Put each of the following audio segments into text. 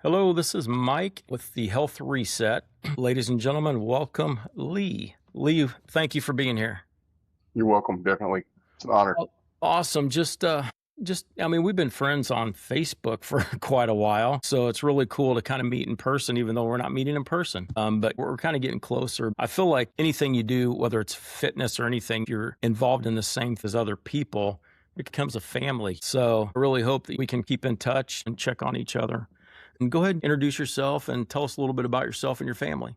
Hello, this is Mike with the Health Reset. Ladies and gentlemen, welcome Lee. Lee, thank you for being here. You're welcome. Definitely. It's an honor. Oh, awesome. I mean, we've been friends on Facebook for quite a while, so it's really cool to kind of meet in person, even though we're not meeting in person. But we're kind of getting closer. I feel like anything you do, whether it's fitness or anything, you're involved in the same as other people. It becomes a family. So I really hope that we can keep in touch and check on each other. And go ahead and introduce yourself and tell us a little bit about yourself and your family.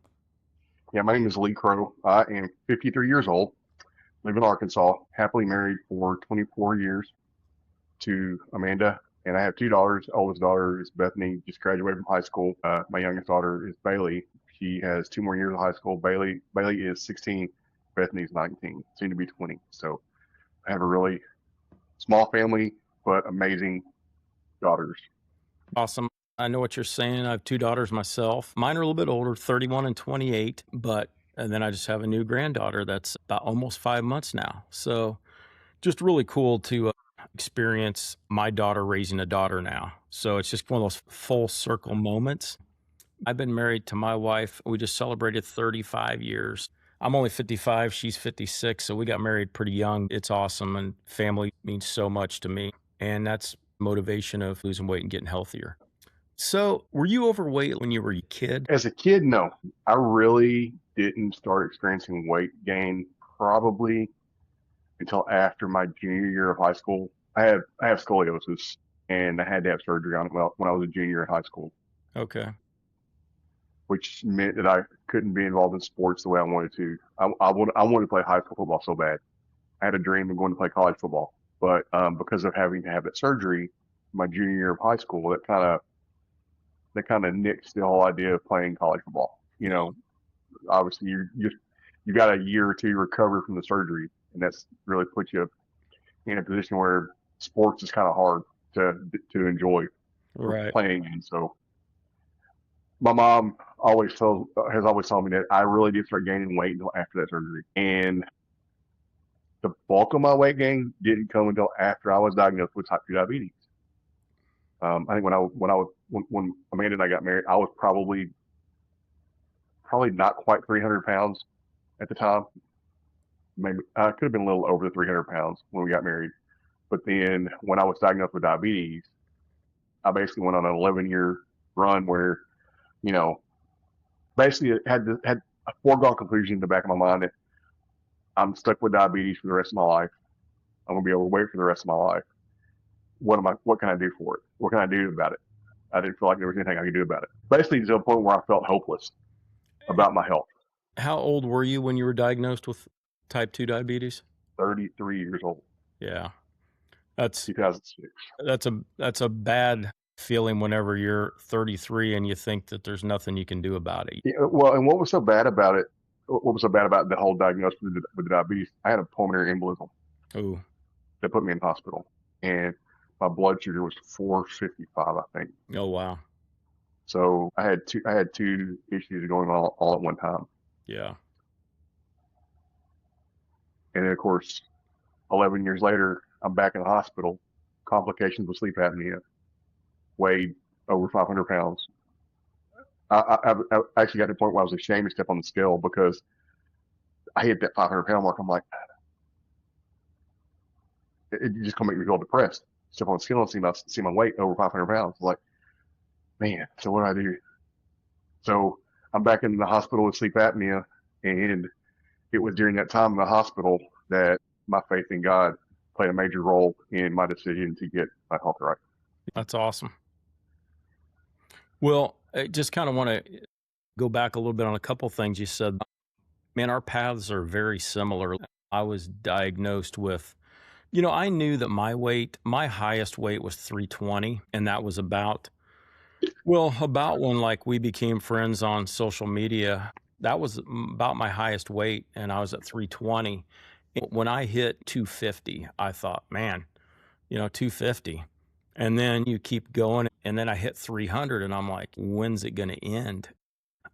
Yeah, my name is Lee Crow. I am 53 years old, live in Arkansas, happily married for 24 years to Amanda, and I have two daughters. Oldest daughter is Bethany, just graduated from high school. My youngest daughter is Bailey. She has 2 more years of high school. Bailey is 16. Bethany's 19, soon to be 20. So I have a really small family, but amazing daughters. Awesome. I know what you're saying. I have two daughters myself. Mine are a little bit older, 31 and 28, and then I just have a new granddaughter that's about almost 5 months now. So just really cool to experience my daughter raising a daughter now. So it's just one of those full circle moments. I've been married to my wife. We just celebrated 35 years. I'm only 55. She's 56. So we got married pretty young. It's awesome. And family means so much to me. And that's motivation of losing weight and getting healthier. So, were you overweight when you were a kid? As a kid, no, I really didn't start experiencing weight gain probably until after my junior year of high school. I have scoliosis, and I had to have surgery on it when I was a junior in high school, Okay. which meant that I couldn't be involved in sports the way I wanted to. I wanted to play high school football so bad. I had a dream of going to play college football, but because of having to have that surgery my junior year of high school, that kind of nixed the whole idea of playing college football. Obviously you got a year or two to recover from the surgery, and that's really put you in a position where sports is kind of hard to enjoy or Right. playing. And so my mom has always told me that I really did start gaining weight until after that surgery, and the bulk of my weight gain didn't come until after I was diagnosed with type 2 diabetes. I think when Amanda and I got married, I was probably not quite 300 pounds at the time. Maybe I could have been a little over the 300 pounds when we got married. But then when I was diagnosed with diabetes, I basically went on an 11-year run where, you know, basically it had a foregone conclusion in the back of my mind that I'm stuck with diabetes for the rest of my life. I'm gonna be overweight for the rest of my life. What can I do for it? What can I do about it? I didn't feel like there was anything I could do about it. Basically to a point where I felt hopeless about my health. How old were you when you were diagnosed with type 2 diabetes? 33 years old, Yeah. That's 2006. that's a bad feeling whenever you're 33 and you think that there's nothing you can do about it. Yeah, well, and what was so bad about it? What was so bad about the whole diagnosis with the diabetes? I had a pulmonary embolism Oh, that put me in the hospital, and my blood sugar was 455, I think. oh wow. So I had two issues going on all at one time, Yeah. and then of course, 11 years later, I'm back in the hospital, complications with sleep apnea, weighed over 500 pounds. I actually got to the point where I was ashamed to step on the scale because I hit that 500-pound mark. I'm like, it just gonna make me feel depressed. Step on the scale and see my weight over 500 pounds. Like, man, so what do I do? So I'm back in the hospital with sleep apnea, and it was during that time in the hospital that my faith in God played a major role in my decision to get my health right. That's awesome. Well, I just kind of want to go back a little bit on a couple things you said. Man, our paths are very similar. I was diagnosed with, I knew that my highest weight was 320, and that was about when like we became friends on social media. That was about my highest weight, and I was at 320. When I hit 250, I thought, man, 250. And then you keep going, and then I hit 300, and I'm like, when's it going to end?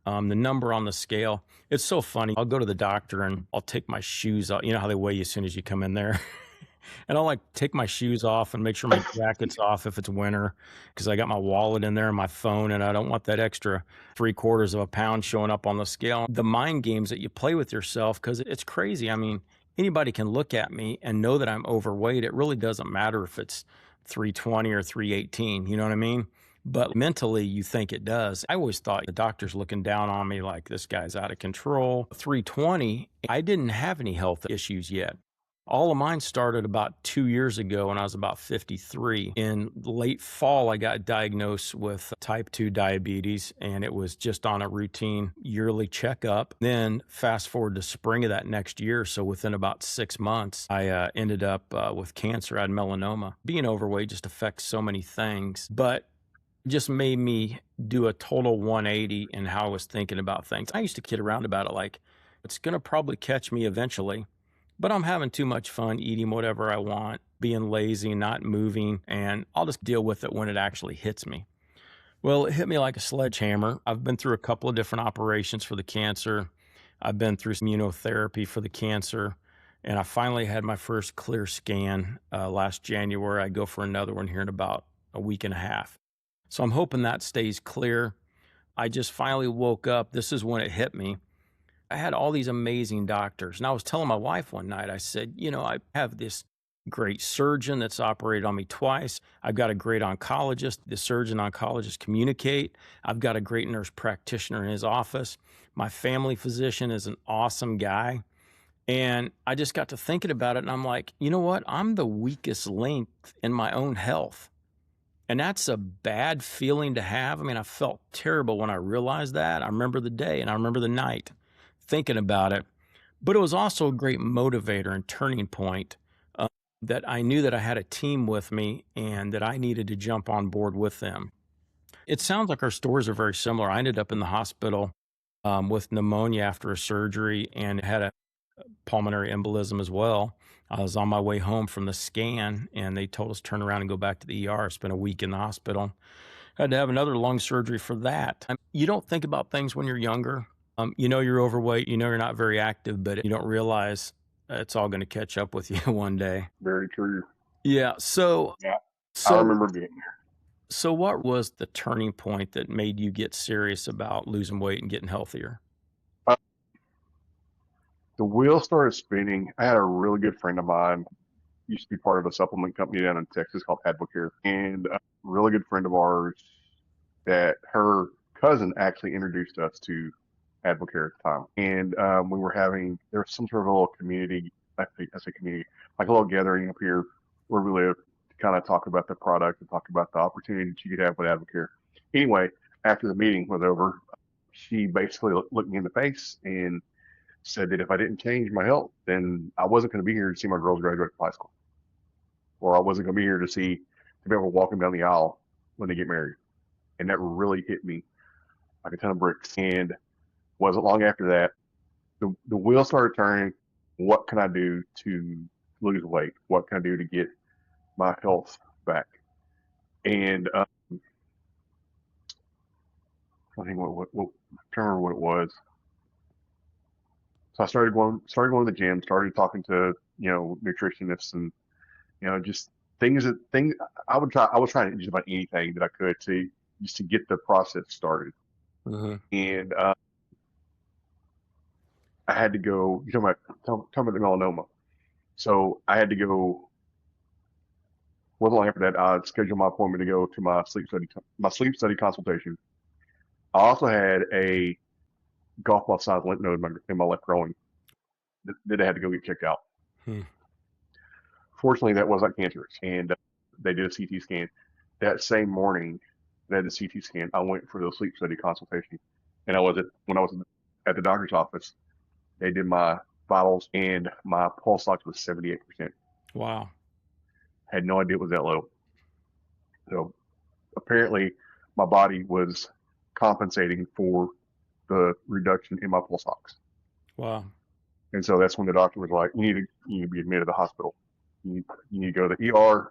The number on the scale, it's so funny. I'll go to the doctor and I'll take my shoes off. You know how they weigh you as soon as you come in there? And I'll, like, take my shoes off and make sure my jacket's off if it's winter, because I got my wallet in there and my phone, and I don't want that extra 3/4 of a pound showing up on the scale. The mind games that you play with yourself, because it's crazy. I mean, anybody can look at me and know that I'm overweight. It really doesn't matter if it's 320 or 318, you know what I mean? But mentally, you think it does. I always thought the doctor's looking down on me like this guy's out of control. 320, I didn't have any health issues yet. All of mine started about 2 years ago when I was about 53. In late fall, I got diagnosed with type 2 diabetes, and it was just on a routine yearly checkup. Then fast forward to spring of that next year. So within about 6 months, I ended up with cancer. I had melanoma. Being overweight just affects so many things, but just made me do a total 180 in how I was thinking about things. I used to kid around about it like, it's going to probably catch me eventually, but I'm having too much fun eating whatever I want, being lazy, not moving, and I'll just deal with it when it actually hits me. Well, it hit me like a sledgehammer. I've been through a couple of different operations for the cancer. I've been through immunotherapy for the cancer, and I finally had my first clear scan last January. I go for another one here in about a week and a half. So I'm hoping that stays clear. I just finally woke up. This is when it hit me. I had all these amazing doctors. And I was telling my wife one night, I said, I have this great surgeon that's operated on me twice. I've got a great oncologist. The surgeon oncologist communicate. I've got a great nurse practitioner in his office. My family physician is an awesome guy. And I just got to thinking about it. And I'm like, you know what? I'm the weakest link in my own health. And that's a bad feeling to have. I mean, I felt terrible when I realized that. I remember the day and I remember the night thinking about it. But it was also a great motivator and turning point, uh, that I knew that I had a team with me and that I needed to jump on board with them. It sounds like our stories are very similar. I ended up in the hospital with pneumonia after a surgery and had a pulmonary embolism as well. I was on my way home from the scan and they told us turn around and go back to the ER. Spent a week in the hospital. Had to have another lung surgery for that. You don't think about things when you're younger. You're overweight, you're not very active, but you don't realize it's all going to catch up with you one day. Very true. Yeah. So, Yeah, I so, remember being so what was the turning point that made you get serious about losing weight and getting healthier? there. The wheel started spinning. I had a really good friend of mine, used to be part of a supplement company down in Texas called Advocare, and a really good friend of ours that her cousin actually introduced us to Advocare at the time. And we were having, there was some sort of a little community, I say community, like a little gathering up here where we live to kind of talk about the product and talk about the opportunity that you could have with Advocare. Anyway, after the meeting was over, she basically looked me in the face and said that if I didn't change my health, then I wasn't going to be here to see my girls graduate from high school, or I wasn't going to be here to be able to walk them down the aisle when they get married. And that really hit me like a ton of bricks. And wasn't long after that, the wheel started turning. What can I do to lose weight? What can I do to get my health back? And I think I can't remember what it was. So I started going to the gym, started talking to nutritionists and just things. I was trying to do just about anything that I could to just to get the process started. Hmm. And I had to go. You talking about the melanoma. So I had to go. Wasn't long after that, I scheduled my appointment to go to my sleep study consultation. I also had a golf ball sized lymph node in my left groin that I had to go get checked out. Hmm. Fortunately, that wasn't cancerous, and they did a CT scan. That same morning, they had the CT scan. I went for the sleep study consultation, and when I was at the doctor's office. They did my vitals, and my pulse ox was 78%. Wow. Had no idea it was that low. So apparently, my body was compensating for the reduction in my pulse ox. Wow. And so that's when the doctor was like, you need to be admitted to the hospital. You need to go to the ER,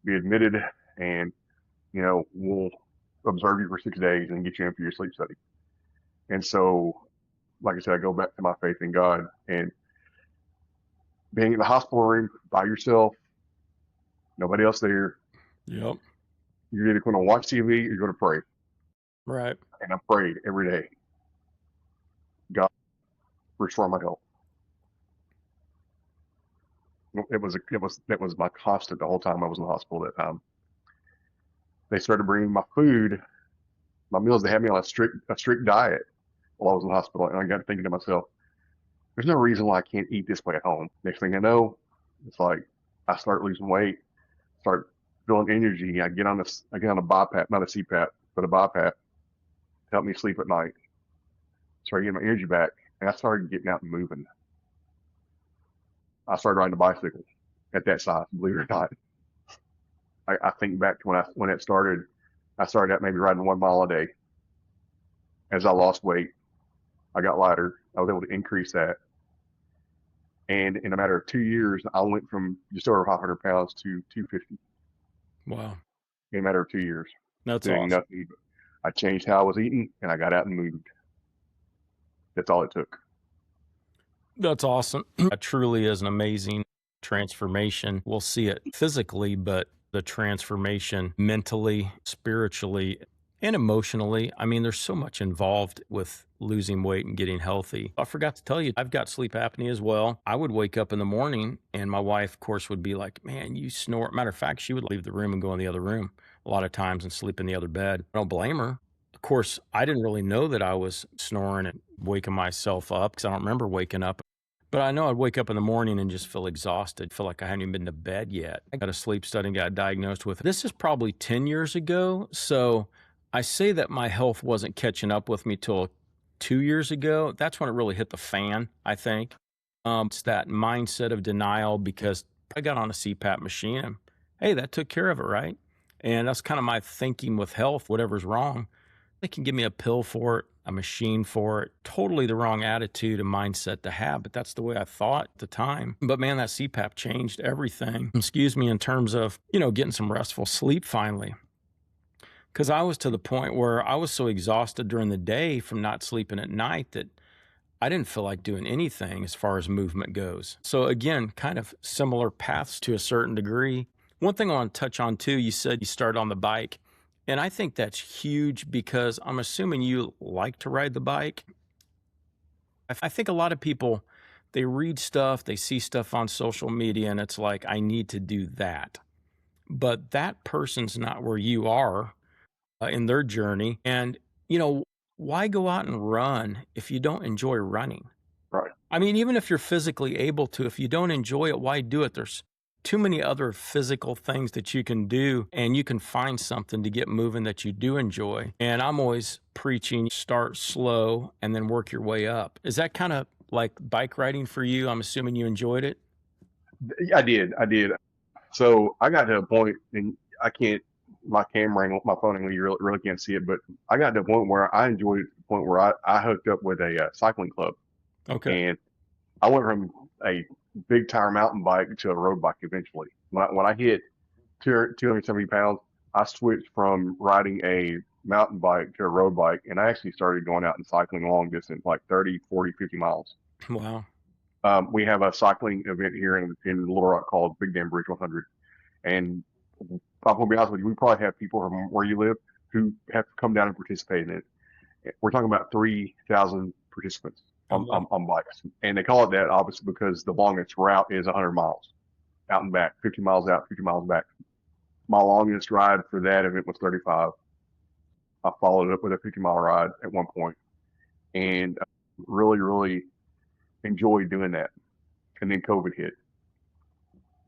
be admitted, and we'll observe you for 6 days and get you in for your sleep study. And so, like I said, I go back to my faith in God, and being in the hospital room by yourself, nobody else there. Yep. You're either going to watch TV or you're going to pray. Right. And I prayed every day. God, restore my health. That was my constant the whole time I was in the hospital at that time. They started bringing my food, my meals. They had me on a strict diet while I was in the hospital, and I got thinking to myself, there's no reason why I can't eat this way at home. Next thing I know, it's like I start losing weight, start feeling energy. I get on a BiPAP, not a CPAP, but a BiPAP to help me sleep at night. Started getting my energy back, and I started getting out and moving. I started riding a bicycle at that size, believe it or not. I think back to when it started. I started out maybe riding 1 mile a day. As I lost weight, I got lighter. I was able to increase that, and in a matter of 2 years, I went from just over 500 pounds to 250 Wow. in a matter of 2 years, That's doing awesome. nothing. I changed how I was eating, and I got out and moved. That's all it took. That's awesome. That truly is an amazing transformation. We'll see it physically, but the transformation mentally, spiritually, and emotionally. I mean, there's so much involved with losing weight and getting healthy. I forgot to tell you, I've got sleep apnea as well. I would wake up in the morning and my wife, of course, would be like, man, you snore. Matter of fact, she would leave the room and go in the other room a lot of times and sleep in the other bed. I don't blame her. Of course, I didn't really know that I was snoring and waking myself up because I don't remember waking up. But I know I'd wake up in the morning and just feel exhausted, feel like I hadn't even been to bed yet. I got a sleep study and got diagnosed with it. This is probably 10 years ago. So I say that my health wasn't catching up with me till 2 years ago. That's when it really hit the fan, I think. It's that mindset of denial because I got on a CPAP machine and hey, that took care of it, right? And that's kind of my thinking with health, whatever's wrong. They can give me a pill for it, a machine for it. Totally the wrong attitude and mindset to have, but that's the way I thought at the time. But man, that CPAP changed everything. Excuse me, in terms of, getting some restful sleep finally. Because I was to the point where I was so exhausted during the day from not sleeping at night that I didn't feel like doing anything as far as movement goes. So, again, kind of similar paths to a certain degree. One thing I want to touch on too, you said you started on the bike. And I think that's huge because I'm assuming you like to ride the bike. I think a lot of people, they read stuff, they see stuff on social media, and it's like, I need to do that. But that person's not where you are in their journey. And, you know, why go out and run if you don't enjoy running? Right. I mean, even if you're physically able to, if you don't enjoy it, why do it? There's too many other physical things that you can do, and you can find something to get moving that you do enjoy. And I'm always preaching start slow and then work your way up. Is that kind of like bike riding for you? I'm assuming you enjoyed it. Yeah, I did. I did. So I got to a point, and I can't. My camera angle, my phone angle, you really can't see it. But I got to a point where I enjoyed it to the point where I hooked up with a cycling club, Okay. and I went from a big tire mountain bike to a road bike eventually. When I hit 270 pounds, I switched from riding a mountain bike to a road bike, and I actually started going out and cycling long distance, like 30, 40, 50 miles. Wow. We have a cycling event here in Little Rock called Big Dam Bridge 100. And I'm going to be honest with you, we probably have people from where you live who have come down and participate in it. We're talking about 3,000 participants Oh, on, wow. on, on bikes. And they call it that obviously because the longest route is 100 miles out and back, 50 miles out, 50 miles back. My longest ride for that event was 35. I followed it up with a 50-mile ride at one point and really, really enjoyed doing that. And then COVID hit.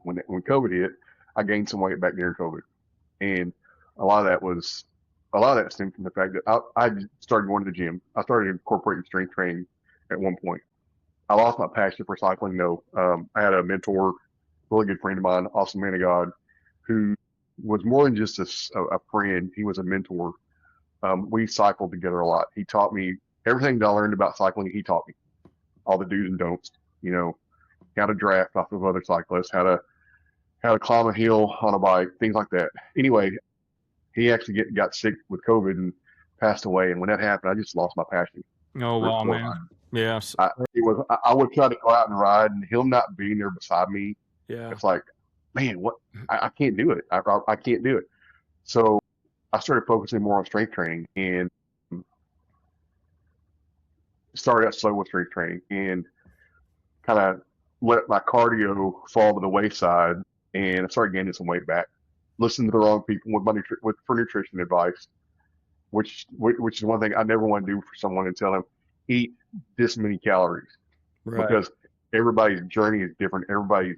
When COVID hit, I gained some weight back during COVID. And a lot of that was a lot of that stemmed from the fact that I started going to the gym. I started incorporating strength training at one point. I lost my passion for cycling though. I had a mentor, really good friend of mine, awesome man of God, who was more than just a friend. He was a mentor. We cycled together a lot. He taught me everything that I learned about cycling. He taught me all the do's and don'ts. You know, how to draft off of other cyclists, how to climb a hill on a bike, things like that. Anyway, he actually got sick with COVID and passed away. And when that happened, I just lost my passion Oh, wow, for man. riding. Yes. I would try to go out and ride, and him not being there beside me, Yeah. it's like, man, what? I can't do it. I can't do it. So I started focusing more on strength training and started out slow with strength training and kind of let my cardio fall to the wayside. And I started gaining some weight back. Listening to the wrong people with for nutrition advice, which is one thing I never want to do for someone and tell them eat this many calories Right. because everybody's journey is different. Everybody's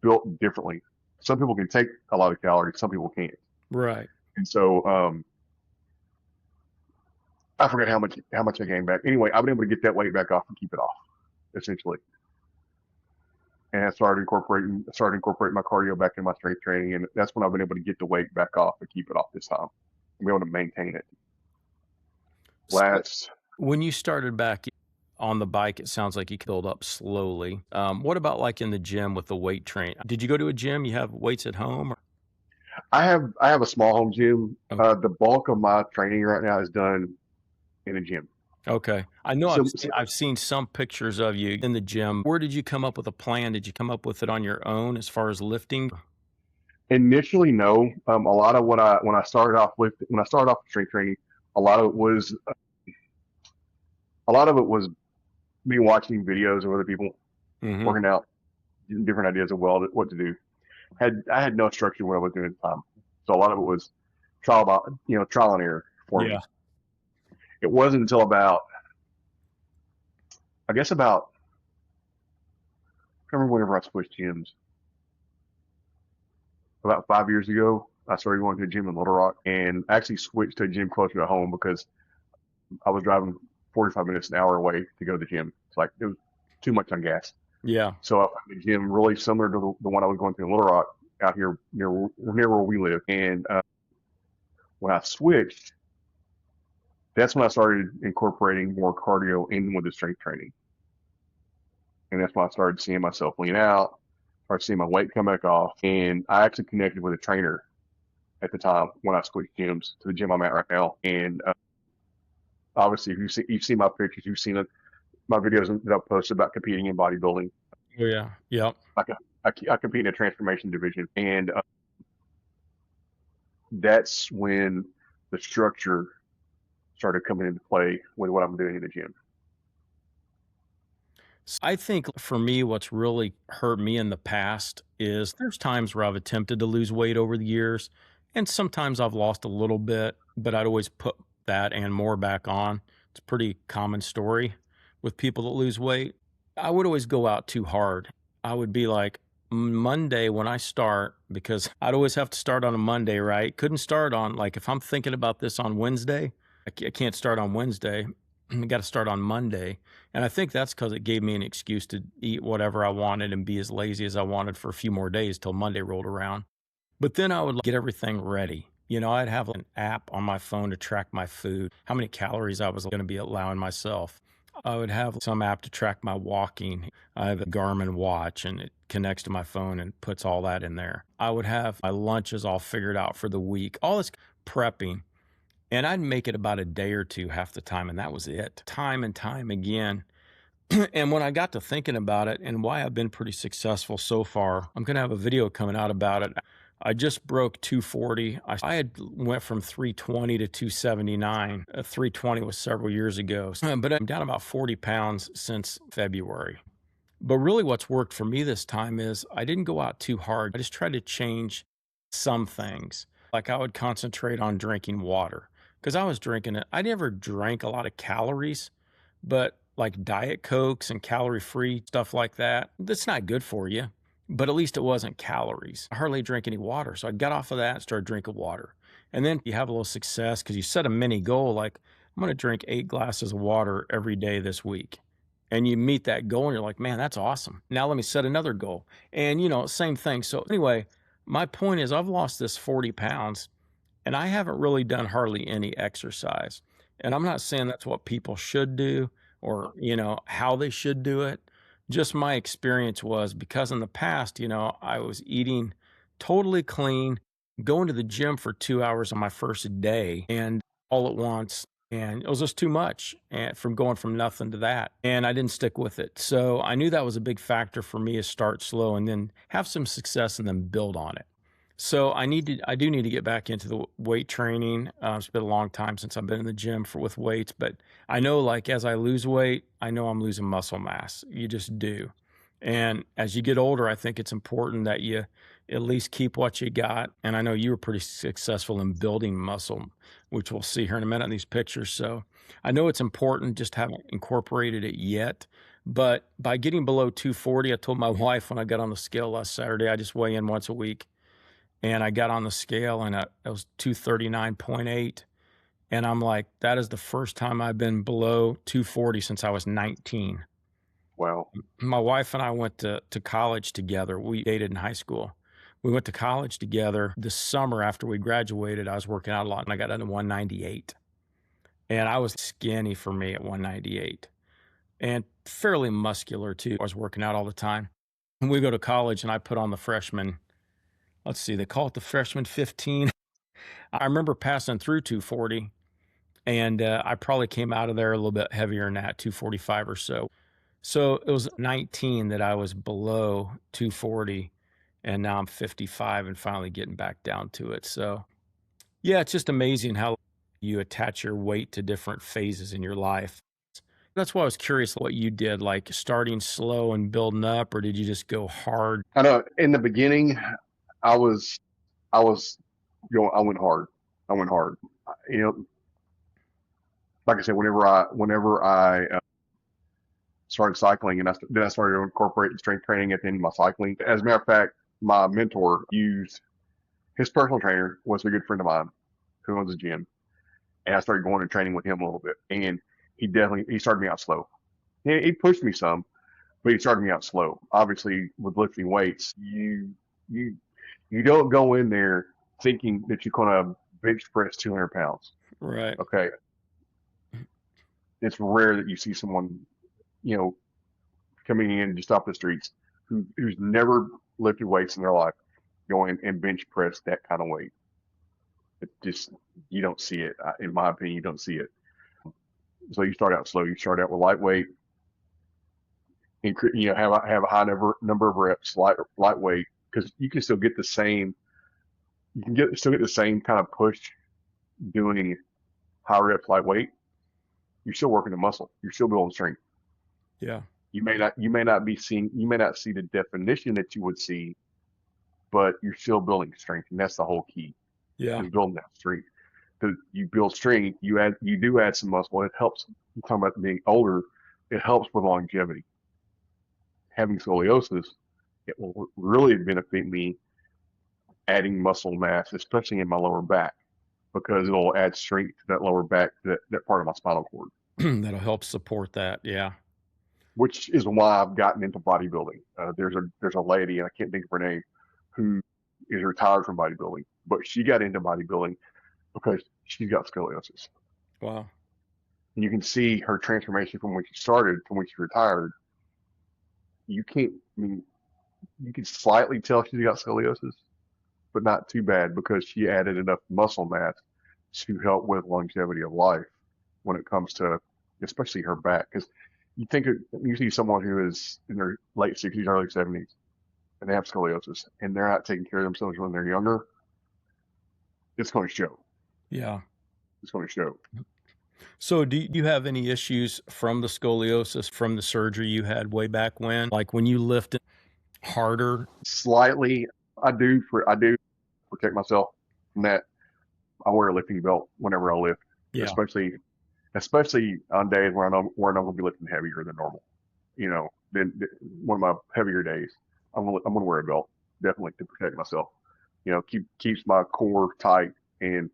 built differently. Some people can take a lot of calories, some people can't. Right. And so I forget how much I gained back. Anyway, I've been able to get that weight back off and keep it off essentially. And I started incorporating my cardio back in my strength training, and that's when I've been able to get the weight back off and keep it off this time and be able to maintain it. So Last, when you started back on the bike, it sounds like you could build up slowly. What about like in the gym with the weight train? Did you go to a gym? You have weights at home? I have a small home gym. Okay. The bulk of my training right now is done in a gym. Okay. I know So, so I've seen some pictures of you in the gym. Where did you come up with a plan? Did you come up with it on your own as far as lifting? initially, no. A lot of what I when I started off with strength training, a lot of it was a lot of it was me watching videos of other people Hmm. working out, different ideas of what to do. I had no structure what I was doing at the time, so a lot of it was trial and error for Yeah. me. It wasn't until about I guess about I remember whenever I switched gyms about 5 years ago. I started going to a gym in Little Rock and actually switched to a gym closer to home because I was driving 45 minutes an hour away to go to the gym. It's like it was too much on gas. Yeah. So I found a gym really similar to the one I was going to in Little Rock out here near where we live. And when I switched, that's when I started incorporating more cardio in with the strength training. And that's when I started seeing myself lean out, started seeing my weight come back off. And I actually connected with a trainer at the time when I switched gyms to the gym I'm at right now. And obviously, if you've seen my pictures, you've seen it, my videos that I've posted about competing in bodybuilding. Oh, yeah. Yep. Like I compete in a transformation division, and that's when the structure started coming into play with what I'm doing in the gym. I think for me, what's really hurt me in the past is there's times where I've attempted to lose weight over the years, and sometimes I've lost a little bit, but I'd always put that and more back on. It's a pretty common story with people that lose weight. I would always go out too hard. I would be like, Monday when I start, because I'd always have to start on a Monday, right? Couldn't start on, like, if I'm thinking about this on Wednesday, I can't start on Wednesday. I got to start on Monday. And I think that's because it gave me an excuse to eat whatever I wanted and be as lazy as I wanted for a few more days till Monday rolled around. But then I would get everything ready. I'd have an app on my phone to track my food, how many calories I was going to be allowing myself. I would have some app to track my walking. I have a Garmin watch and it connects to my phone and puts all that in there. I would have my lunches all figured out for the week, all this prepping. And I'd make it about a day or two half the time, and that was it. Time and time again. And when I got to thinking about it and why I've been pretty successful so far, I'm going to have a video coming out about it. I just broke 240. I had went from 320 to 279. 320 was several years ago, but I'm down about 40 pounds since February. But really, what's worked for me this time is I didn't go out too hard. I just tried to change some things. Like I would concentrate on drinking water because I was drinking it. I never drank a lot of calories, but like Diet Cokes and calorie free stuff like that, that's not good for you. But at least it wasn't calories. I hardly drink any water. So I got off of that and started drinking water. And then you have a little success because you set a mini goal like, I'm going to drink 8 glasses of water every day this week, and you meet that goal and you're like, man, that's awesome. Now let me set another goal. And, same thing. So, anyway, my point is, I've lost this 40 pounds and I haven't really done hardly any exercise. And I'm not saying that's what people should do or, how they should do it. Just my experience was because in the past, I was eating totally clean, going to the gym for 2 hours on my first day and all at once. and it was just too much and from going from nothing to that, and I didn't stick with it. So I knew that was a big factor for me, is start slow and then have some success and then build on it. So I do need to get back into the weight training. It's been a long time since I've been in the gym for with weights, but I know, like, as I lose weight, I know I'm losing muscle mass. You just do. And as you get older, I think it's important that you at least keep what you got. And I know you were pretty successful in building muscle, which we'll see here in a minute in these pictures. So I know it's important, just haven't incorporated it yet. But by getting below 240, I told my wife when I got on the scale last Saturday, I just weigh in once a week. And I got on the scale and it was 239.8. And I'm like, that is the first time I've been below 240 since I was 19. Wow. My wife and I went to college together. We dated in high school. We went to college together. This summer after we graduated, I was working out a lot and I got down to 198. And I was skinny for me at 198 and fairly muscular too. I was working out all the time. And we go to college and I put on the freshman, let's see, they call it the freshman 15. I remember passing through 240 and I probably came out of there a little bit heavier than that, 245 or so. So it was 19 that I was below 240, and now I'm 55 and finally getting back down to it. So, yeah, it's just amazing how you attach your weight to different phases in your life. That's why I was curious what you did, like starting slow and building up, or did you just go hard? I know in the beginning, I was, I was I went hard. I went hard. You know, like I said, whenever I started cycling, and then I started to incorporate strength training at the end of my cycling. As a matter of fact, my mentor used his personal trainer was a good friend of mine who owns a gym, and I started going and training with him a little bit. And he started me out slow. He pushed me some, but he started me out slow. Obviously, with lifting weights, you you don't go in there thinking that you're gonna bench press 200 pounds. Right. Okay, it's rare that you see someone, you know, coming in just off the streets who's never lifted weights in their life going and bench press that kind of weight. It just, you don't see it. In my opinion, you don't see it. So you start out slow. You start out with lightweight, have a high number of reps, lightweight, because you can still get the same. You can still get the same kind of push doing high reps lightweight. You're still working the muscle. You're still building strength. Yeah. You may not see the definition that you would see, but you're still building strength, and that's the whole key, Yeah. is building that strength. Because you build strength, you do add some muscle. It helps. You're talking about being older. It helps with longevity. Having scoliosis, it will really benefit me adding muscle mass, especially in my lower back, because it'll add strength to that lower back, that part of my spinal cord, That'll help support that. Yeah. which is why I've gotten into bodybuilding. There's a lady, and I can't think of her name, who is retired from bodybuilding, but she got into bodybuilding because she's got scoliosis. Wow. And you can see her transformation from when she started to when she retired. You can't, I mean, you can slightly tell she's got scoliosis, but not too bad because she added enough muscle mass to help with longevity of life when it comes to especially her back. Because you see someone who is in their late 60s, early 70s, and they have scoliosis, and they're not taking care of themselves when they're younger, it's going to show. Yeah. It's going to show. So, do you have any issues from the scoliosis from the surgery you had way back when? Like when you lifted harder? Slightly, I do protect myself from that. I wear a lifting belt whenever I lift, Yeah. especially on days where I'm going to be lifting heavier than normal. You know, then one of my heavier days, I'm going to wear a belt definitely to protect myself. You know, keeps my core tight and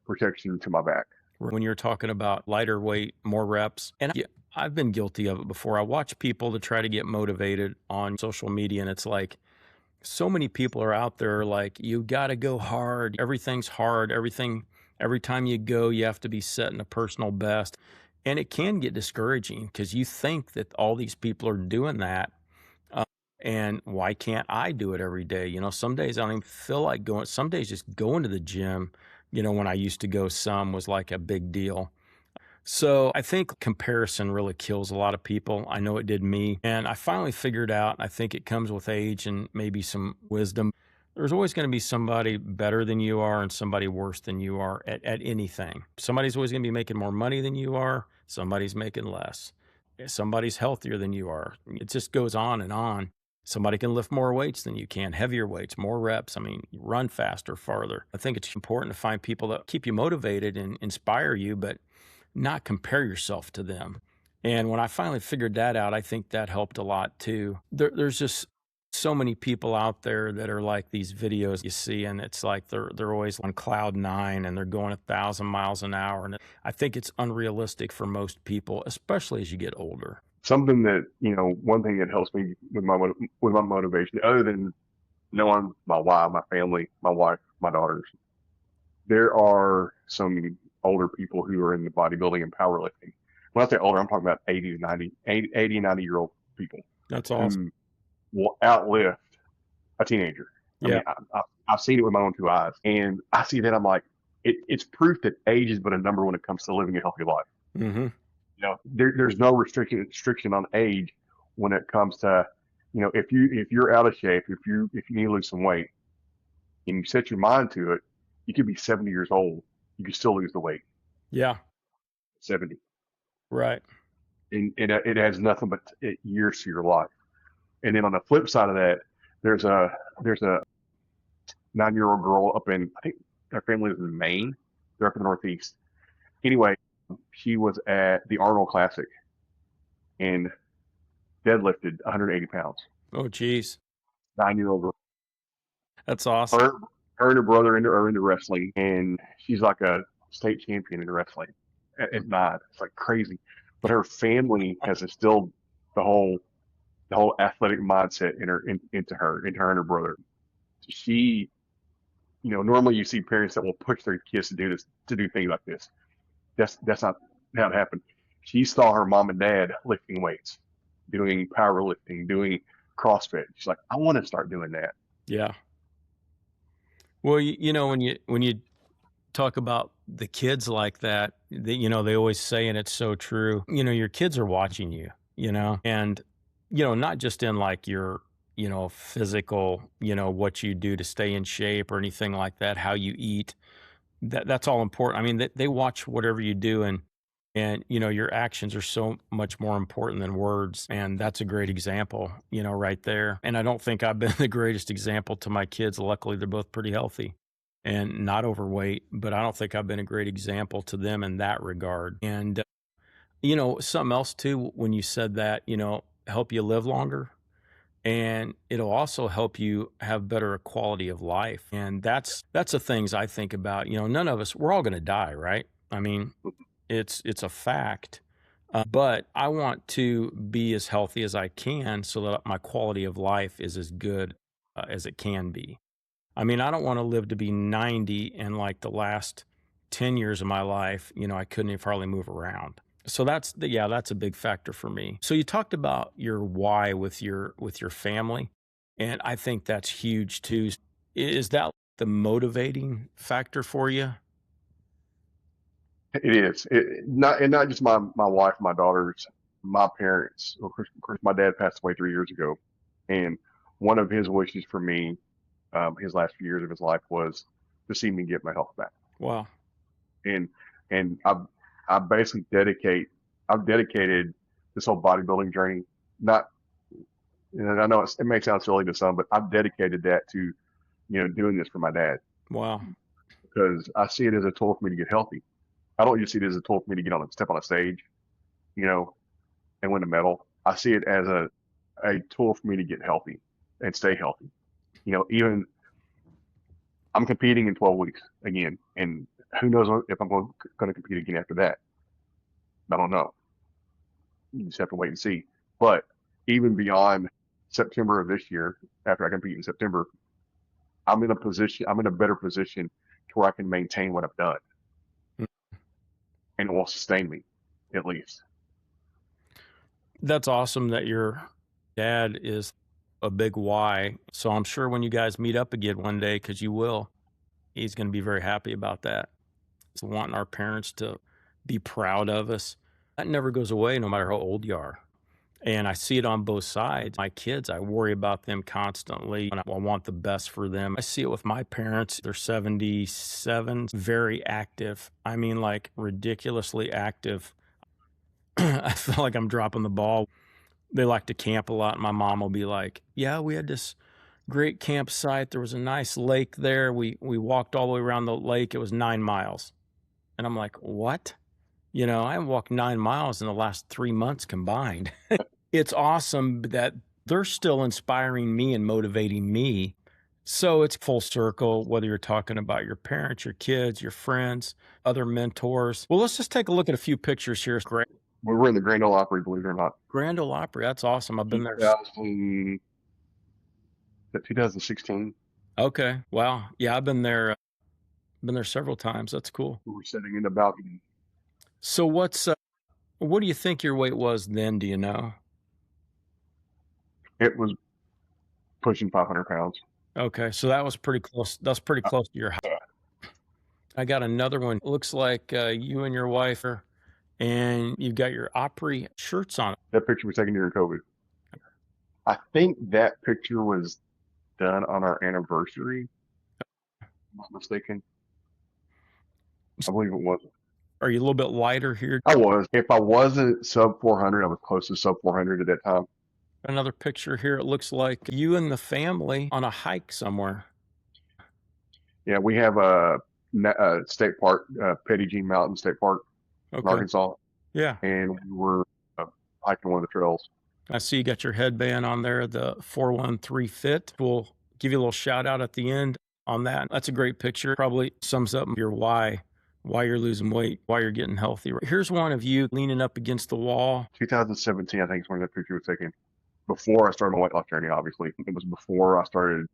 protection to my back. When you're talking about lighter weight, more reps. And yeah, I've been guilty of it before. I watch people to try to get motivated on social media, and it's like so many people are out there like, you got to go hard. Everything's hard. Every time you go, you have to be setting a personal best. And it can get discouraging because you think that all these people are doing that. uh, and why can't I do it every day? Some days I don't even feel like going. Some days just going to the gym, when I used to go, some was like a big deal. So I think comparison really kills a lot of people. I know it did me. And I finally figured out, I think it comes with age and maybe some wisdom. There's always going to be somebody better than you are and somebody worse than you are at anything. Somebody's always going to be making more money than you are. Somebody's making less. Somebody's healthier than you are. It just goes on and on. Somebody can lift more weights than you can, heavier weights, more reps. I mean, run faster, farther. I think it's important to find people that keep you motivated and inspire you, but not compare yourself to them. And when I finally figured that out, I think that helped a lot too. There's just so many people out there that are like these videos you see, and it's like they're always on cloud nine and they're going 1,000 miles an hour. And I think it's unrealistic for most people, especially as you get older. Something that, one thing that helps me with my motivation, other than knowing my why, my family, my wife, my daughters, there are some older people who are in the bodybuilding and powerlifting. When I say older, I'm talking about 80 to 90, 80, 90-year-old people That's awesome. who will outlift a teenager. I Yeah. mean, I've seen it with my own two eyes, and I see that I'm like, it's proof that age is but a number when it comes to living a healthy life. Hmm. There's no restriction on age when it comes to, if you're out of shape, if you need to lose some weight, and you set your mind to it, you could be 70 years old, you could still lose the weight. Yeah. 70, Right. and it has nothing but years to your life. And then on the flip side of that, there's a 9-year-old girl up in, I think their family is in Maine. They're up in the Northeast. Anyway, she was at the Arnold Classic and deadlifted 180 pounds. Oh, geez. 9-year-old girl. That's awesome. Her and her brother are into wrestling, and she's like a state champion in wrestling at 9. It's like crazy. But her family has instilled the whole athletic mindset into her and her brother. She, normally you see parents that will push their kids to do things like this. That's not how it happened. She saw her mom and dad lifting weights, doing powerlifting, doing CrossFit. She's like, I want to start doing that. Yeah. Well, when you talk about the kids like that, they always say, and it's so true, your kids are watching you, and, not just in like your, physical, what you do to stay in shape or anything like that, how you eat, that's all important. I mean, they watch whatever you do, and, your actions are so much more important than words. And that's a great example, right there. And I don't think I've been the greatest example to my kids. Luckily, they're both pretty healthy and not overweight, but I don't think I've been a great example to them in that regard. And, something else too, when you said that, help you live longer, and it'll also help you have better quality of life. And that's the things I think about. None of us, we're all going to die, right? I mean, it's a fact. But I want to be as healthy as I can so that my quality of life is as good as it can be. I mean, I don't want to live to be 90 and like the last 10 years of my life, I couldn't even hardly move around. So that's a big factor for me. So you talked about your why with your family, and I think that's huge too. Is that the motivating factor for you? It is. Not just my wife, my daughters, my parents. Of course, my dad passed away 3 years ago, and one of his wishes for me, his last few years of his life, was to see me get my health back. Wow. And and I basically I've dedicated this whole bodybuilding journey. Not, and I know it may sound silly to some, but I've dedicated that to doing this for my dad, Wow. because I see it as a tool for me to get healthy. I don't just see it as a tool for me to step on a stage, you know, and win a medal. I see it as a tool for me to get healthy and stay healthy. Even I'm competing in 12 weeks again, and who knows if I'm going to compete again after that. I don't know. You just have to wait and see. But even beyond September of this year, after I compete in September, I'm in a better position to where I can maintain what I've done, Mm. and it will sustain me at least. That's awesome that your dad is a big why. So I'm sure when you guys meet up again one day, because you will, he's going to be very happy about that. So wanting our parents to be proud of us. That never goes away no matter how old you are. And I see it on both sides. My kids, I worry about them constantly and I want the best for them. I see it with my parents. They're 77, very active. I mean, like ridiculously active. I feel like I'm dropping the ball. They like to camp a lot. My mom will be like, "Yeah, we had this great campsite. There was a nice lake there. We walked all the way around the lake. It was 9 miles." And I'm like, "What?" I haven't walked 9 miles in the last 3 months combined. It's awesome that they're still inspiring me and motivating me. So it's full circle, whether you're talking about your parents, your kids, your friends, other mentors. Well, let's just take a look at a few pictures here. Great. We were in the Grand Ole Opry, believe it or not. Grand Ole Opry, that's awesome. I've been there. 2016. Okay. Wow. Yeah, I've been there several times. That's cool. We were sitting in the balcony. So what do you think your weight was then? Do you know? It was pushing 500 pounds. Okay, so that was pretty close. That's pretty close to your height. I got another one. Looks like you and your wife are, and you've got your Opry shirts on. That picture was taken during COVID. I think that picture was done on our anniversary. If I'm not mistaken. I believe it was. Are you a little bit lighter here? I was. If I wasn't sub 400, I was close to sub 400 at that time. Another picture here. It looks like you and the family on a hike somewhere. Yeah, we have a state park, Petty Jean Mountain State Park in Okay. Arkansas, Yeah. and we were hiking one of the trails. I see you got your headband on there, the 413 Fit. We'll give you a little shout out at the end on that. That's a great picture. Probably sums up your why you're losing weight, why you're getting healthy. Here's one of you leaning up against the wall. 2017, I think, is when that picture was taken. Before I started my weight loss journey, obviously. It was before I started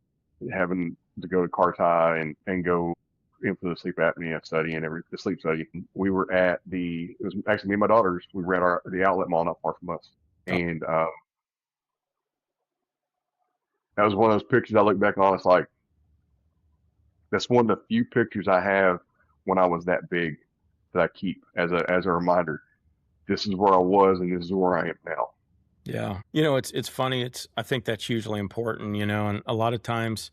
having to go to Carti and go in for the sleep apnea study and the sleep study. We were at it was actually me and my daughters. We were at the outlet mall not far from us. And that was one of those pictures I look back on. It's like, that's one of the few pictures I have when I was that big that I keep as a reminder. This is where I was and this is where I am now. Yeah. It's funny. I think that's hugely important, and a lot of times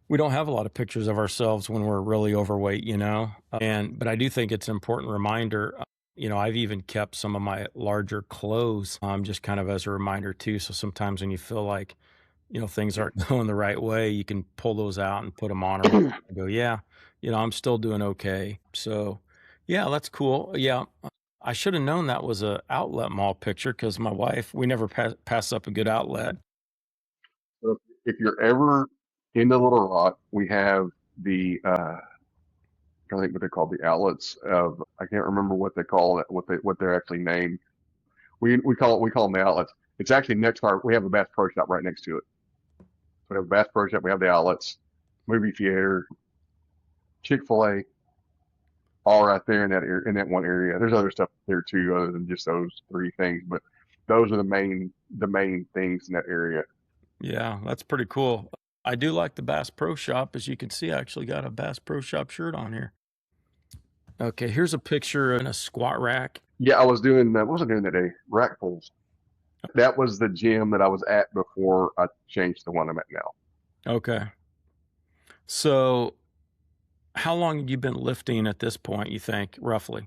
we don't have a lot of pictures of ourselves when we're really overweight, but I do think it's an important reminder. I've even kept some of my larger clothes, just kind of as a reminder too. So sometimes when you feel like, things aren't going the right way, you can pull those out and put them on and go, yeah, I'm still doing okay. So yeah, that's cool. Yeah. I should have known that was a outlet mall picture because my wife, we never pass up a good outlet. So if you're ever in the Little Rock, we have I think what they call the outlets of, I can't remember what they call it, what they're actually named. We call them the outlets. It's actually next to we have a Bass Pro Shop right next to it. So we have a Bass Pro Shop, we have the outlets, movie theater, Chick-fil-A, all right there in that one area. There's other stuff there too, other than just those three things, but those are the main things in that area. Yeah, that's pretty cool. I do like the Bass Pro Shop. As you can see, I actually got a Bass Pro Shop shirt on here. Okay, here's a picture in a squat rack. Yeah, I was doing, what was I doing that day? Rack pulls. That was the gym that I was at before I changed to the one I'm at now. Okay. So how long have you been lifting at this point, you think, roughly?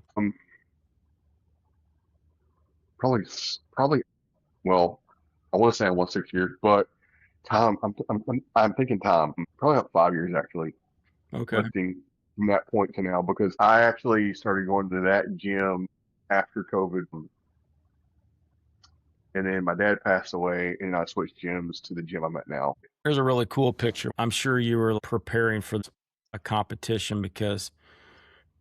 Probably, well, I want to say I won 6 years, but time, I'm thinking time, probably about 5 years actually, Okay. lifting from that point to now, because I actually started going to that gym after COVID. And then my dad passed away and I switched gyms to the gym I'm at now. Here's a really cool picture. I'm sure you were preparing for a competition because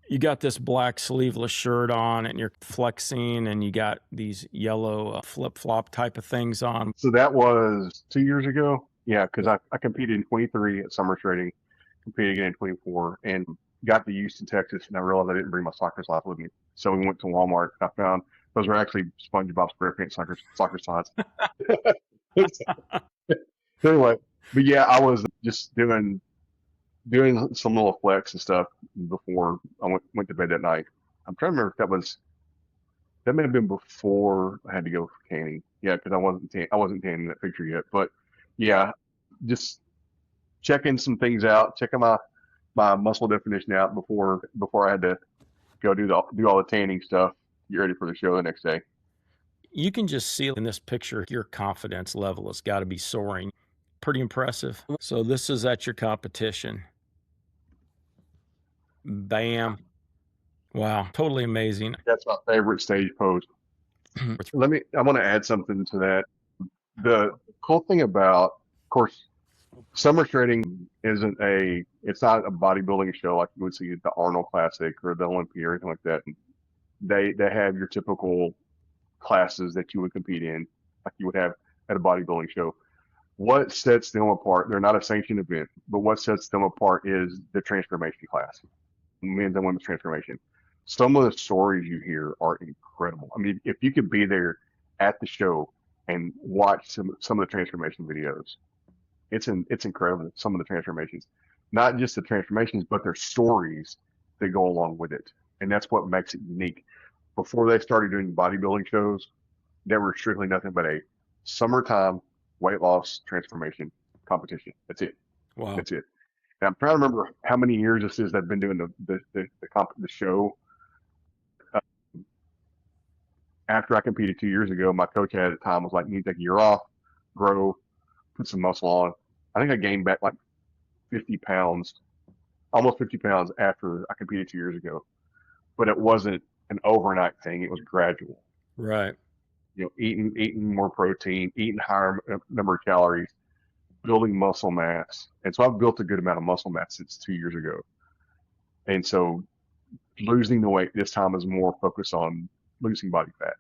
you got this black sleeveless shirt on and you're flexing and you got these yellow flip-flop type of things on. So that was 2 years ago. Yeah, because I competed in 23 at summer trading, competed again in 24, and got to Houston, Texas, and I realized I didn't bring my soccer slides with me. So we went to Walmart and I found those were actually SpongeBob SquarePants soccer slides. Anyway, but yeah, I was just doing some little flex and stuff before I went to bed that night. I'm trying to remember if that was That may have been before I had to go for tanning. Yeah, because I wasn't tanning in that picture yet. But yeah, just checking some things out, checking my muscle definition out before I had to go do all the tanning stuff, get ready for the show the next day. You can just see in this picture your confidence level has got to be soaring. Pretty impressive. So this is at your competition. Bam. Wow, totally amazing. That's my favorite stage pose. I want to add something to that. The cool thing about, of course, summer training it's not a bodybuilding show like you would see at the Arnold Classic or the Olympia or anything like that. They have your typical classes that you would compete in, like you would have at a bodybuilding show. What sets them apart? They're not a sanctioned event, but what sets them apart is the transformation class, men's and women's transformation. Some of the stories you hear are incredible. I mean, if you could be there at the show and watch some of the transformation videos, it's incredible. Some of the transformations, not just the transformations, but their stories that go along with it, and that's what makes it unique. Before they started doing bodybuilding shows, they were strictly nothing but a summertime weight loss transformation competition. That's it. Wow. That's it. And I'm trying to remember how many years this is they've been doing the show. Uh, After I competed 2 years ago, my coach at the time was like, "You need to take a year off, grow, put some muscle on." I think I gained back like 50 pounds, almost 50 pounds after I competed 2 years ago. But it wasn't an overnight thing. It was gradual. Right. Eating more protein, eating higher number of calories, building muscle mass. And so I've built a good amount of muscle mass since 2 years ago. And so losing the weight this time is more focused on losing body fat.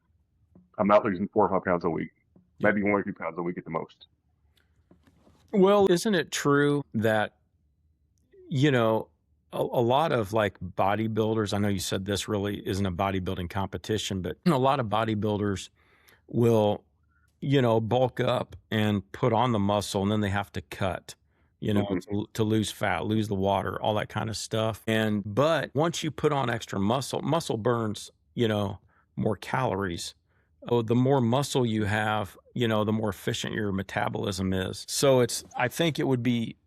I'm not losing 4 or 5 pounds a week, maybe 1 or 2 pounds a week at the most. Well, isn't it true that, you know, a lot of like bodybuilders, I know you said this really isn't a bodybuilding competition, but a lot of bodybuilders will, bulk up and put on the muscle and then they have to cut, Hmm. to lose fat, lose the water, all that kind of stuff. But once you put on extra muscle, muscle burns, more calories. Oh, the more muscle you have, the more efficient your metabolism is. So I think it would be,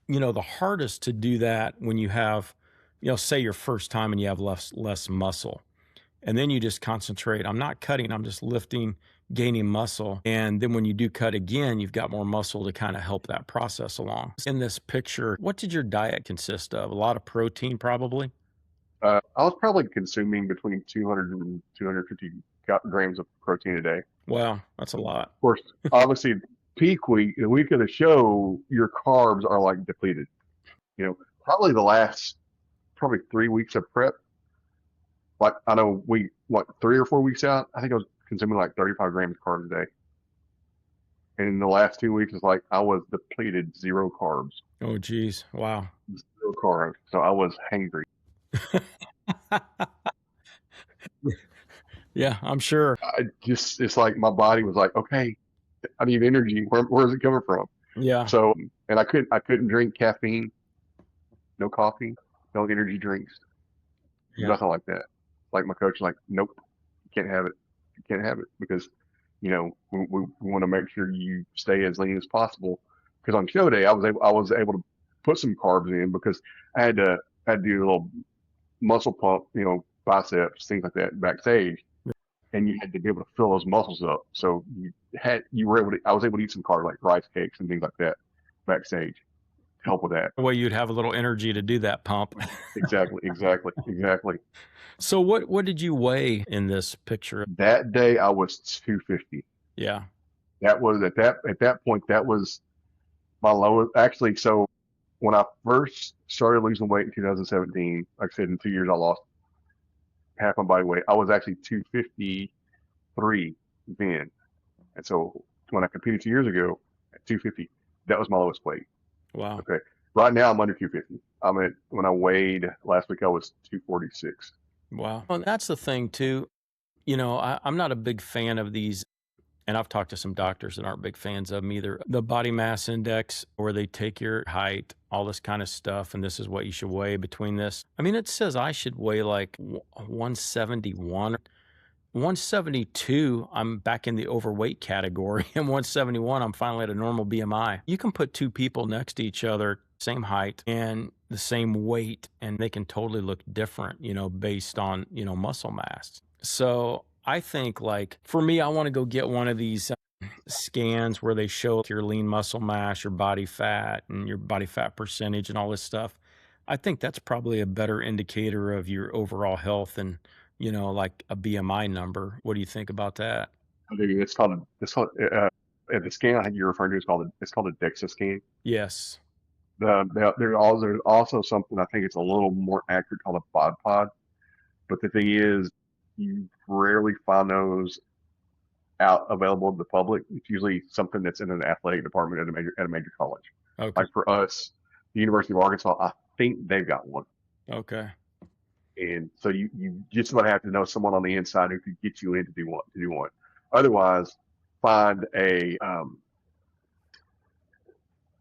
the hardest to do that when you have, say your first time and you have less muscle. And then you just concentrate. I'm not cutting, I'm just lifting, gaining muscle. And then when you do cut again, you've got more muscle to kind of help that process along. In this picture, what did your diet consist of? A lot of protein, probably? I was probably consuming between 200 and 250 grams of protein a day. Of Wow, that's a lot. course, obviously, peak week, the week of the show, your carbs are like depleted. Probably the last probably 3 weeks of prep. Like I know we like 3 or 4 weeks out, I think I was consuming like 35 grams of carbs a day. And in the last 2 weeks, it's like I was depleted, zero carbs, Oh, geez. Wow. zero carbs. So I was hangry. Yeah, I'm sure. It's like my body was like, okay, I need energy. Where's it coming from? Yeah. So, and I couldn't drink caffeine, no coffee, no energy drinks, Yeah. nothing like that. Like my coach, was like, nope, you can't have it. You can't have it because, we want to make sure you stay as lean as possible. Because on show day, I was able to put some carbs in because I had to do a little muscle pump, biceps, things like that backstage, and you had to be able to fill those muscles up. So I was able to eat some carbs like rice cakes and things like that backstage to help with that. The way you'd have a little energy to do that pump. Exactly, exactly, exactly. So what did you weigh in this picture? That day I was 250. Yeah. That was at that point that was my lowest. Actually, so when I first started losing weight in 2017, like I said, in 2 years I lost half my body weight. I was actually 253 then, and so when I competed 2 years ago at 250, that was my lowest weight. Wow. Okay, right now I'm under 250. When I weighed last week I was 246. Wow. Well, and that's the thing too. I'm not a big fan of these, and I've talked to some doctors that aren't big fans of them either. The body mass index, where they take your height, all this kind of stuff, and this is what you should weigh between this. I mean, it says I should weigh like 171. 172, I'm back in the overweight category, and 171, I'm finally at a normal BMI. You can put two people next to each other, same height and the same weight, and they can totally look different, based on, muscle mass. So I think, like, for me, I want to go get one of these scans where they show your lean muscle mass, your body fat, and your body fat percentage and all this stuff. I think that's probably a better indicator of your overall health than, like a BMI number. What do you think about that? The scan I think you're referring to is called a DEXA scan. Yes. There's also something I think it's a little more accurate called a bod pod. But the thing is, you rarely find those out available to the public. It's usually something that's in an athletic department at a major college. Okay. Like for us, the University of Arkansas, I think they've got one. Okay. And so you just about have to know someone on the inside who could get you in to do one. Otherwise, find a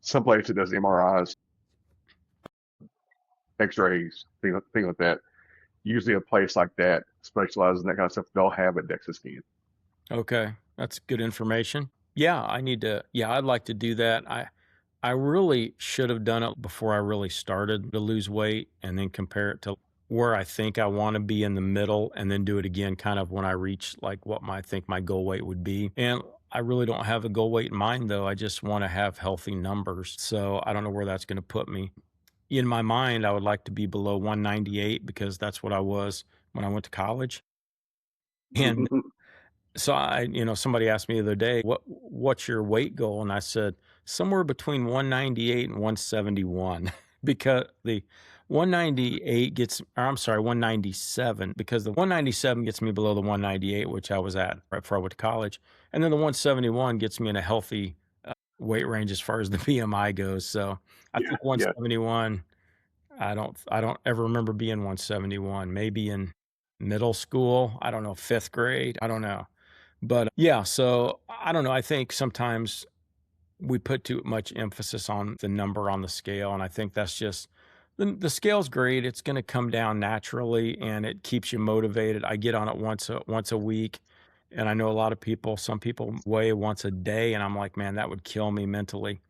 someplace that does MRIs, X-rays, things like that. Usually, a place like that specializes in that kind of stuff. They'll have a DEXA scan. Okay. That's good information. Yeah, I'd like to do that. I really should have done it before I really started to lose weight and then compare it to where I think I want to be in the middle and then do it again kind of when I reach like what I think my goal weight would be. And I really don't have a goal weight in mind though. I just want to have healthy numbers. So I don't know where that's going to put me. In my mind, I would like to be below 198 because that's what I was when I went to college. And so somebody asked me the other day, what's your weight goal? And I said, somewhere between 198 and 171, because the 198 gets, or I'm sorry, 197, because the 197 gets me below the 198, which I was at right before I went to college. And then the 171 gets me in a healthy weight range as far as the BMI goes. So I Yeah, think yeah. 171, I don't ever remember being 171, maybe in middle school. I don't know, fifth grade. I don't know. But yeah, so I don't know. I think sometimes we put too much emphasis on the number on the scale. And I think that's just the scale's great. It's going to come down naturally and it keeps you motivated. I get on it once a week. And I know a lot of people, some people weigh once a day. And I'm like, man, that would kill me mentally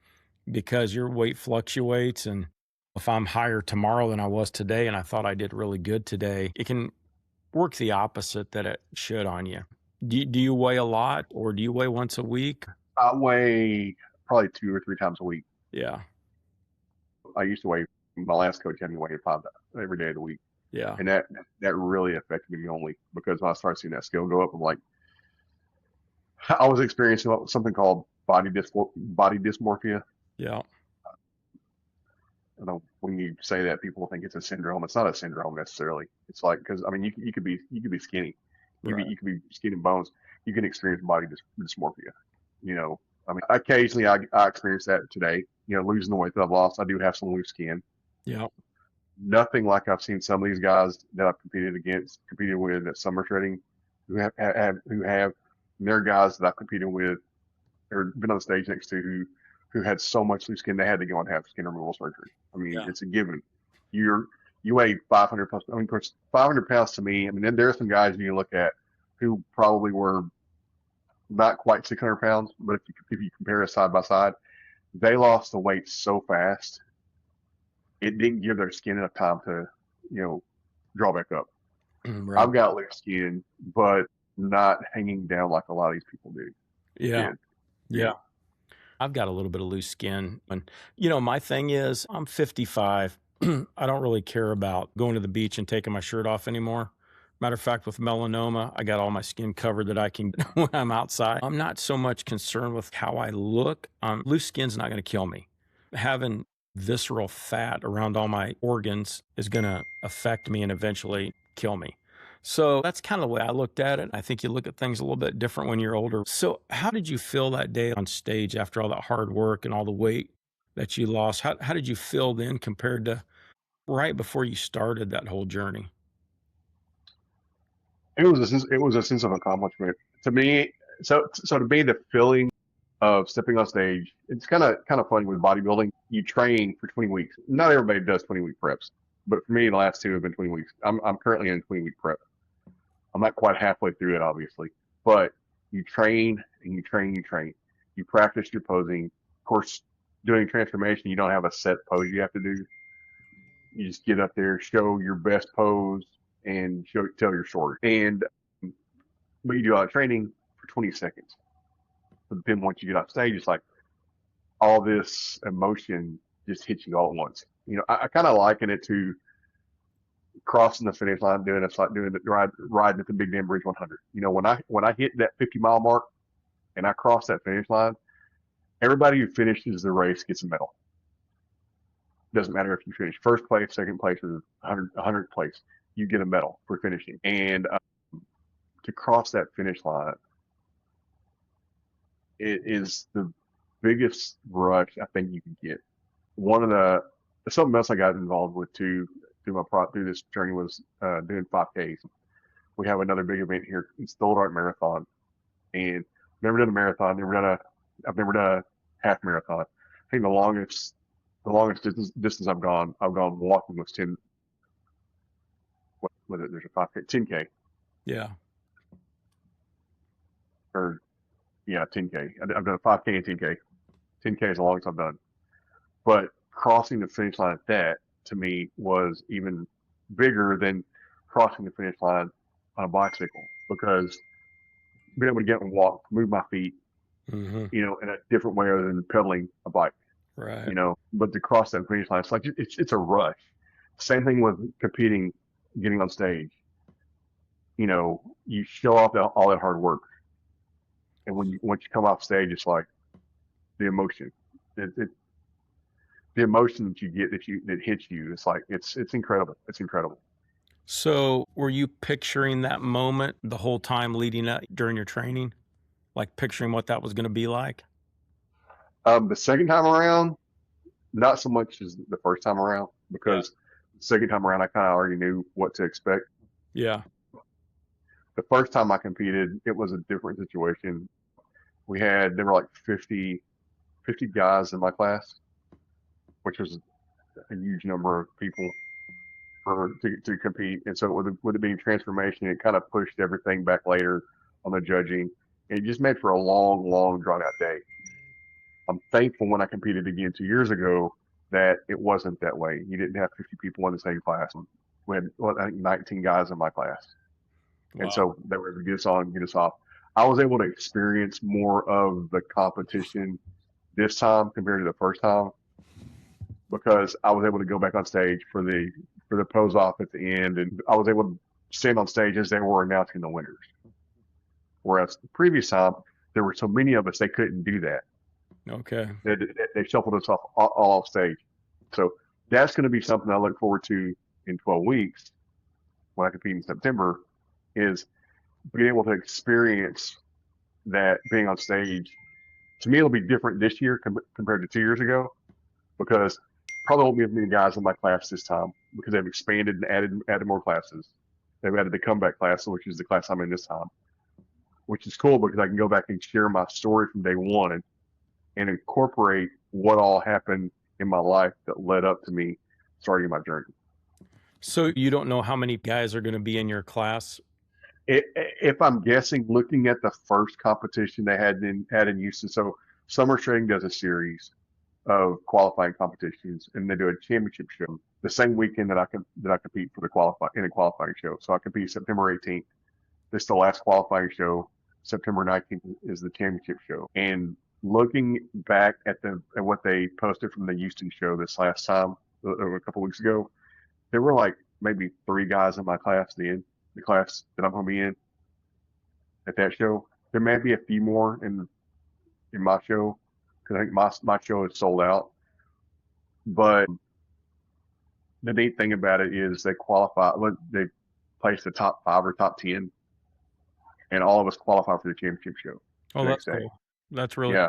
because your weight fluctuates. And if I'm higher tomorrow than I was today and I thought I did really good today, it can work the opposite that it should on you. Do you weigh a lot or do you weigh once a week? I weigh probably 2 or 3 times a week. Yeah. I used to weigh. My last coach had me weighing 5 every day of the week, Yeah. and that really affected me only because when I started seeing that scale go up, I'm like, I was experiencing something called body dysmorphia. Yeah. I know when you say that, people think it's a syndrome. It's not a syndrome necessarily. It's like because I mean, you could be skinny, Right. you could be skinny and bones. You can experience body dysmorphia. You know, I mean, occasionally I experience that today. Losing the weight that I've lost, I do have some loose skin. Yeah. Nothing like I've seen some of these guys that I've competed with at summer trading, who have and they're guys that I've competed with or been on the stage next to who had so much loose skin they had to go and have skin removal surgery. I mean, Yeah. it's a given. You weigh 500 pounds. I mean, of course, 500 pounds to me. I mean, then there are some guys you can look at who probably were not quite 600 pounds, but if you compare us side by side, they lost the weight so fast it didn't give their skin enough time to you know draw back up. Right. I've got loose skin, but not hanging down like a lot of these people Yeah. did. Yeah. Yeah. I've got a little bit of loose skin. And, my thing is, I'm 55. I don't really care about going to the beach and taking my shirt off anymore. Matter of fact, with melanoma, I got all my skin covered that I can when I'm outside. I'm not so much concerned with how I look. Loose skin's not going to kill me. Having visceral fat around all my organs is going to affect me and eventually kill me. So that's kind of the way I looked at it. I think you look at things a little bit different when you're older. So, how did you feel that day on stage after all that hard work and all the weight that you lost? How did you feel then compared to right before you started that whole journey? It was a sense of accomplishment to me. So to me, the feeling of stepping on stage, it's kind of funny with bodybuilding. You train for 20 weeks. Not everybody does 20-week preps, but for me, the last two have been 20 weeks. I'm currently in 20-week prep. I'm not quite halfway through it, obviously, but you train and you train, you train. You practice your posing. Of course, doing transformation, you don't have a set pose you have to do. You just get up there, show your best pose, and tell your story. And but you do a lot of training for 20 seconds. But then once you get off stage, it's like all this emotion just hits you all at once. I kind of liken it to crossing the finish line, doing it's like doing the riding at the Big Dam Bridge 100. When I hit that 50-mile mark and I cross that finish line, everybody who finishes the race gets a medal. Doesn't matter if you finish first place, second place, or 100th place, you get a medal for finishing. And to cross that finish line, it is the biggest rush I think you can get. Something else I got involved with too through this journey was doing 5Ks. We have another big event here. It's the Old Art Marathon, and never done a marathon. I've never done a half marathon. I think the longest distance I've gone walking was 10. What was it? There's a 5K, 10K, Yeah. or yeah, 10K. I've done a 5K and 10K. 10K is the longest I've done. But crossing the finish line at that, to me, was even bigger than crossing the finish line on a bicycle, because being able to get and walk, move my feet, Mm-hmm. in a different way other than pedaling a bike, Right. but to cross that finish line, it's like it's a rush. Same thing with competing, getting on stage. You show off all that hard work, and once you come off stage, it's like the emotion. The emotion that you get that hits you, it's like it's incredible. It's incredible. So were you picturing that moment the whole time leading up during your training? Like picturing what that was going to be like? The second time around, not so much as the first time around, Yeah. because the second time around I kind of already knew what to expect. Yeah. The first time I competed, it was a different situation. There were like 50 guys in my class, which was a huge number of people to compete. And so with it being transformation, it kind of pushed everything back later on the judging. And it just made for a long, long drawn out day. I'm thankful when I competed again 2 years ago that it wasn't that way. You didn't have 50 people in the same class. We had, I think, 19 guys in my class. And Wow. so they were able to get us on, get us off. I was able to experience more of the competition this time compared to the first time, because I was able to go back on stage for the pose off at the end, and I was able to stand on stage as they were announcing the winners. Whereas the previous time, there were so many of us they couldn't do that. Okay. They shuffled us all off stage. So that's going to be something I look forward to in 12 weeks when I compete in September, is being able to experience that being on stage. To me, it'll be different this year compared to 2 years ago, because probably won't be as many guys in my class this time because they've expanded and added more classes. They've added the comeback class, which is the class I'm in this time, which is cool because I can go back and share my story from day one and incorporate what all happened in my life that led up to me starting my journey. So you don't know how many guys are going to be in your class? If I'm guessing, looking at the first competition they had in Houston, so Summer Trading does a series of qualifying competitions, and they do a championship show the same weekend that I compete for a qualifying show. So I compete September 18th. This is the last qualifying show. September 19th is the championship show. And looking back at what they posted from the Houston show this last time, a couple weeks ago, there were like maybe 3 guys in my class then, the class that I'm going to be in at that show. There may be a few more in my show, because I think my show is sold out. But the neat thing about it is they place the top 5 or top 10, and all of us qualify for the championship show Oh, the that's next day. cool. That's really Yeah,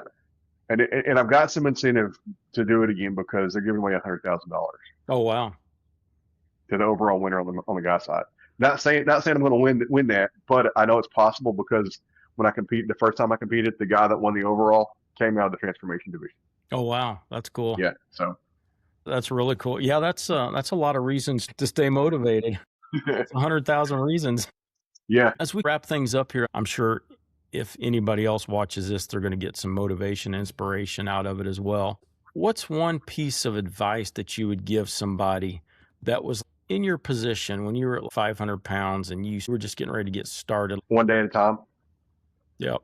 cool. and I've got some incentive to do it again because they're giving away $100,000 Oh, wow. to the overall winner on the guy side. Not saying I'm going to win that, but I know it's possible because the first time I competed, the guy that won the overall came out of the transformation division. Oh, wow. That's cool. Yeah, so That's really cool. Yeah, that's a lot of reasons to stay motivated. It's 100,000 reasons. Yeah. As we wrap things up here, I'm sure if anybody else watches this, they're going to get some motivation, inspiration out of it as well. What's one piece of advice that you would give somebody that was in your position when you were at 500 pounds and you were just getting ready to get started? One day at a time. Yep.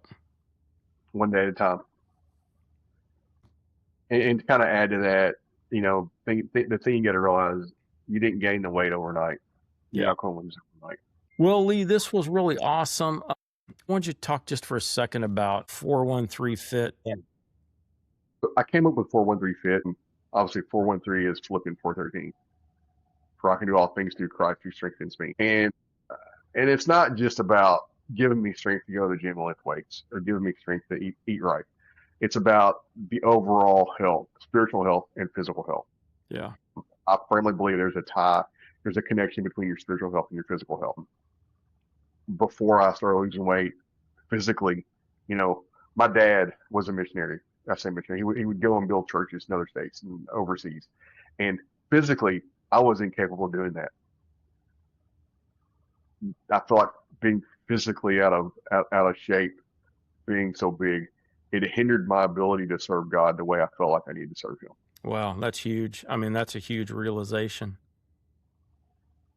One day at a time. And to kind of add to that, the thing you got to realize, you didn't gain the weight overnight. You're Yep. not going to lose it overnight. Well, Lee, this was really awesome. I want you to talk just for a second about 413 Fit. Yeah. So I came up with 413 Fit, and obviously 413 is Philippians 4:13. For I can do all things through Christ who strengthens me. And it's not just about giving me strength to go to the gym and lift weights or giving me strength to eat right. It's about the overall health, spiritual health and physical health. Yeah. I firmly believe there's a connection between your spiritual health and your physical health. Before I started losing weight physically, you know, my dad was a missionary. I say missionary. He would go and build churches in other states and overseas. And physically, I was incapable of doing that. I felt like being physically out of shape, being so big, it hindered my ability to serve God the way I felt like I needed to serve Him. Wow, that's huge. I mean, that's a huge realization.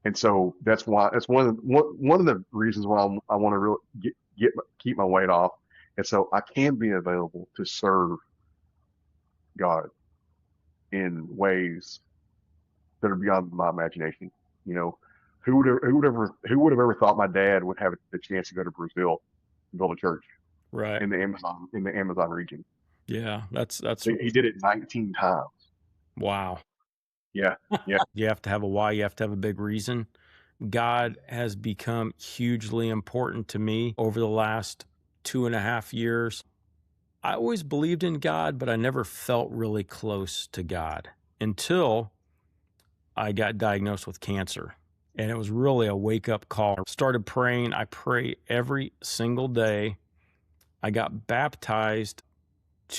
And so that's one of the reasons why I want to really keep my weight off, and so I can be available to serve God in ways that are beyond my imagination. You know, who would have ever thought my dad would have the chance to go to Brazil and build a church Right. in the Amazon region? Yeah, that's He did it 19 times. wow. Yeah, yeah. You have to have a why, you have to have a big reason. God has become hugely important to me over the last 2.5 years. I always believed in God, but I never felt really close to God until I got diagnosed with cancer. And it was really a wake up call. I started praying. I pray every single day. I got baptized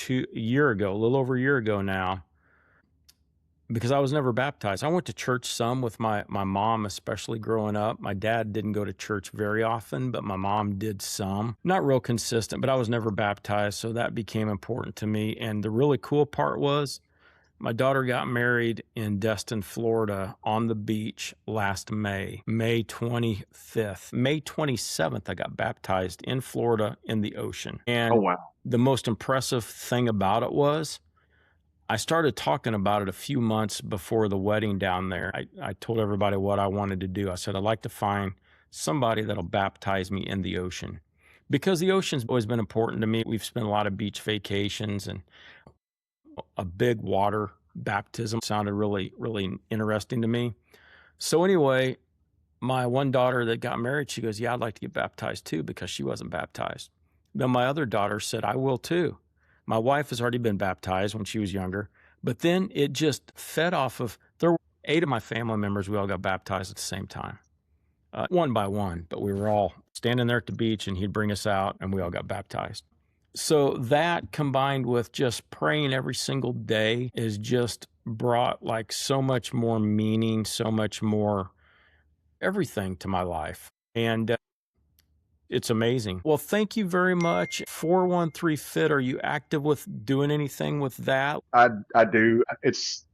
a year ago, a little over a year ago now, because I was never baptized. I went to church some with my mom, especially growing up. My dad didn't go to church very often, but my mom did some. Not real consistent, but I was never baptized, so that became important to me. And the really cool part was my daughter got married in Destin, Florida on the beach last May 25th. May 27th, I got baptized in Florida in the ocean. Oh And wow. the most impressive thing about it was I started talking about it a few months before the wedding down there. I told everybody what I wanted to do. I said, I'd like to find somebody that'll baptize me in the ocean because the ocean's always been important to me. We've spent a lot of beach vacations, and a big water baptism sounded really, really interesting to me. So, anyway, my one daughter that got married, she goes, yeah, I'd like to get baptized too because she wasn't baptized. Then my other daughter said, I will too. My wife has already been baptized when she was younger, but then it just fed off of, there were 8 of my family members, we all got baptized at the same time, one by one, but we were all standing there at the beach and he'd bring us out and we all got baptized. So that combined with just praying every single day is just brought like so much more meaning, so much more everything to my life. And it's amazing. Well, thank you very much. 413 Fit, are you active with doing anything with that? I do. It's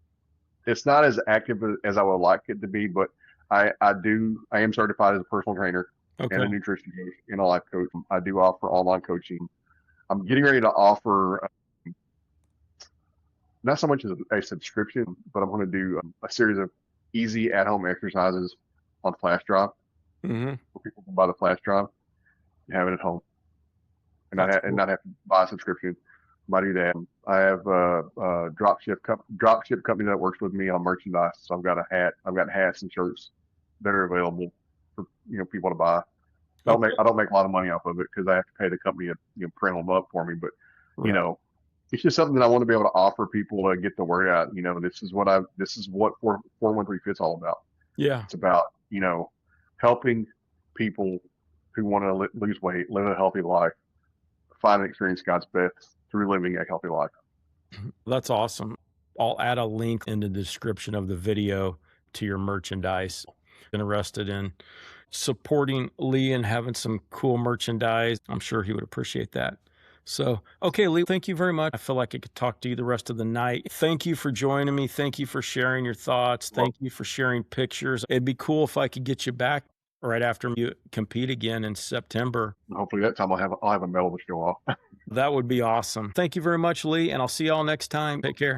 not as active as I would like it to be, but I am certified as a personal trainer and Okay. a nutrition coach and a life coach. I do offer online coaching. I'm getting ready to offer not so much as a subscription, but I'm going to do a series of easy at-home exercises on flash drive Hmm. where people can buy the flash drive and have it at home and That's and cool. not have to buy a subscription. I do that. I have a drop ship company that works with me on merchandise. So I've got hats and shirts that are available for people to buy. Okay. I don't make a lot of money off of it because I have to pay the company to print them up for me. But you Right. know, it's just something that I want to be able to offer people to get the word out. This is what 413 Fit's all about. Yeah. It's about helping people who want to lose weight, live a healthy life, find and experience God's best through living a healthy life. That's awesome. I'll add a link in the description of the video to your merchandise. Interested in supporting Lee and having some cool merchandise. I'm sure he would appreciate that. So, okay, Lee, thank you very much. I feel like I could talk to you the rest of the night. Thank you for joining me. Thank you for sharing your thoughts. Well, Thank you for sharing pictures. It'd be cool if I could get you back right after you compete again in September. hopefully that time I'll have a medal to show off. That would be awesome. Thank you very much, Lee, and I'll see y'all next time. Take care.